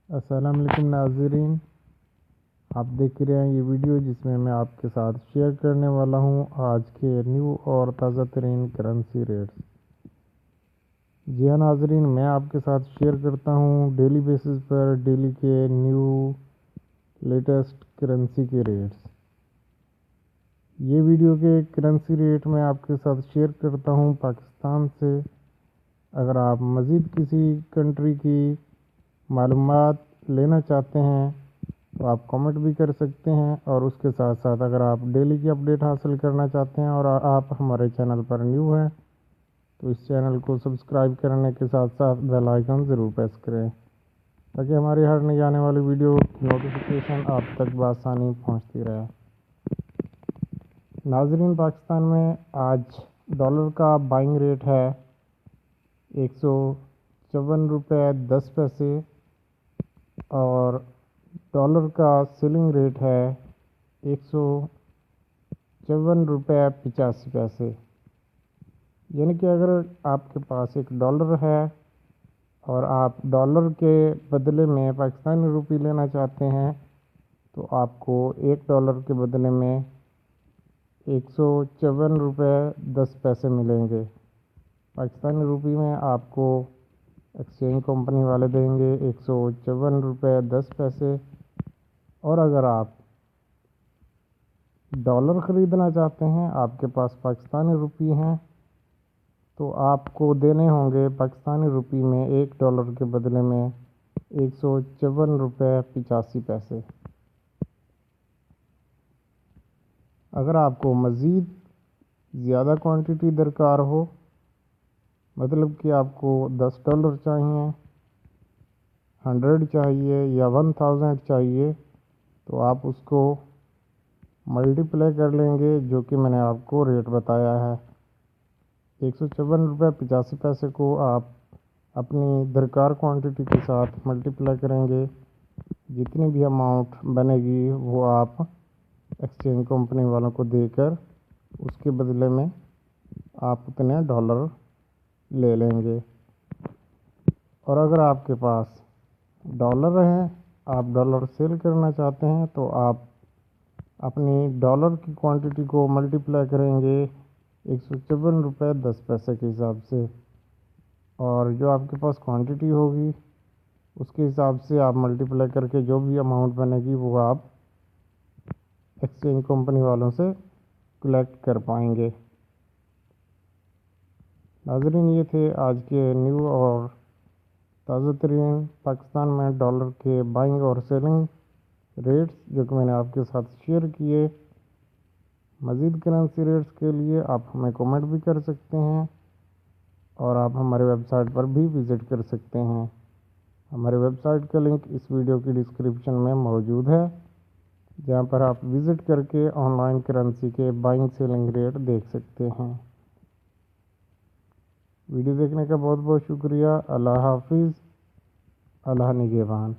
السلام علیکم ناظرین، آپ دیکھ رہے ہیں یہ ویڈیو جس میں میں آپ کے ساتھ شیئر کرنے والا ہوں آج کے نیو اور تازہ ترین کرنسی ریٹس۔ جی ہاں ناظرین، میں آپ کے ساتھ شیئر کرتا ہوں ڈیلی بیسس پر ڈیلی کے نیو لیٹسٹ کرنسی کے ریٹس۔ یہ ویڈیو کے کرنسی ریٹ میں آپ کے ساتھ شیئر کرتا ہوں پاکستان سے۔ اگر آپ مزید کسی کنٹری کی معلومات لینا چاہتے ہیں تو آپ کامنٹ بھی کر سکتے ہیں، اور اس کے ساتھ ساتھ اگر آپ ڈیلی کی اپڈیٹ حاصل کرنا چاہتے ہیں اور آپ ہمارے چینل پر نیو ہیں تو اس چینل کو سبسکرائب کرنے کے ساتھ ساتھ بیل آئیکن ضرور پریس کریں تاکہ ہماری ہر نئی آنے والی ویڈیو کی نوٹیفیکیشن آپ تک بآسانی پہنچتی رہے۔ ناظرین، پاکستان میں آج ڈالر کا بائنگ ریٹ ہے 154.10 روپے اور ڈالر کا سیلنگ ریٹ ہے 154.85 روپے۔ یعنی کہ اگر آپ کے پاس ایک ڈالر ہے اور آپ ڈالر کے بدلے میں پاکستانی روپی لینا چاہتے ہیں تو آپ کو ایک ڈالر کے بدلے میں 154.10 روپے ملیں گے۔ پاکستانی روپی میں آپ کو ایکسچینج کمپنی والے دیں گے 154.10 روپے، اور اگر آپ ڈالر خریدنا چاہتے ہیں، آپ کے پاس پاکستانی روپی ہیں، تو آپ کو دینے ہوں گے پاکستانی روپی میں ایک ڈالر کے بدلے میں 154.85 روپے۔ اگر آپ کو مزید زیادہ کوانٹٹی درکار ہو، مطلب کہ آپ کو 10 ڈالر چاہیے، 100 چاہیے یا 1000 چاہیے، تو آپ اس کو ملٹی پلائی کر لیں گے، جو کہ میں نے آپ کو ریٹ بتایا ہے 154.85 کو آپ اپنی درکار کوانٹٹی کے ساتھ ملٹی پلائی کریں گے۔ جتنی بھی اماؤنٹ بنے گی وہ آپ ایکسچینج کمپنی والوں کو دے کر اس کے بدلے میں آپ اتنے ڈالر لے لیں گے۔ اور اگر آپ کے پاس ڈالر ہیں، آپ ڈالر سیل کرنا چاہتے ہیں، تو آپ اپنی ڈالر کی کوانٹٹی کو ملٹی پلائی کریں گے 154.10 کے حساب سے، اور جو آپ کے پاس کوانٹٹی ہوگی اس کے حساب سے آپ ملٹی پلائی کر کے جو بھی اماؤنٹ بنے گی وہ آپ ایکسچینج کمپنی والوں سے کلیکٹ کر پائیں گے۔ ناظرین، یہ تھے آج کے نیو اور تازہ ترین پاکستان میں ڈالر کے بائنگ اور سیلنگ ریٹس، جو کہ میں نے آپ کے ساتھ شیئر کیے۔ مزید کرنسی ریٹس کے لیے آپ ہمیں کمنٹ بھی کر سکتے ہیں، اور آپ ہمارے ویب سائٹ پر بھی وزٹ کر سکتے ہیں۔ ہمارے ویب سائٹ کا لنک اس ویڈیو کی ڈسکرپشن میں موجود ہے، جہاں پر آپ وزٹ کر کے آن لائن کرنسی کے بائنگ سیلنگ ریٹ دیکھ سکتے ہیں۔ ویڈیو دیکھنے کا بہت بہت شکریہ۔ اللہ حافظ، اللہ نگہبان۔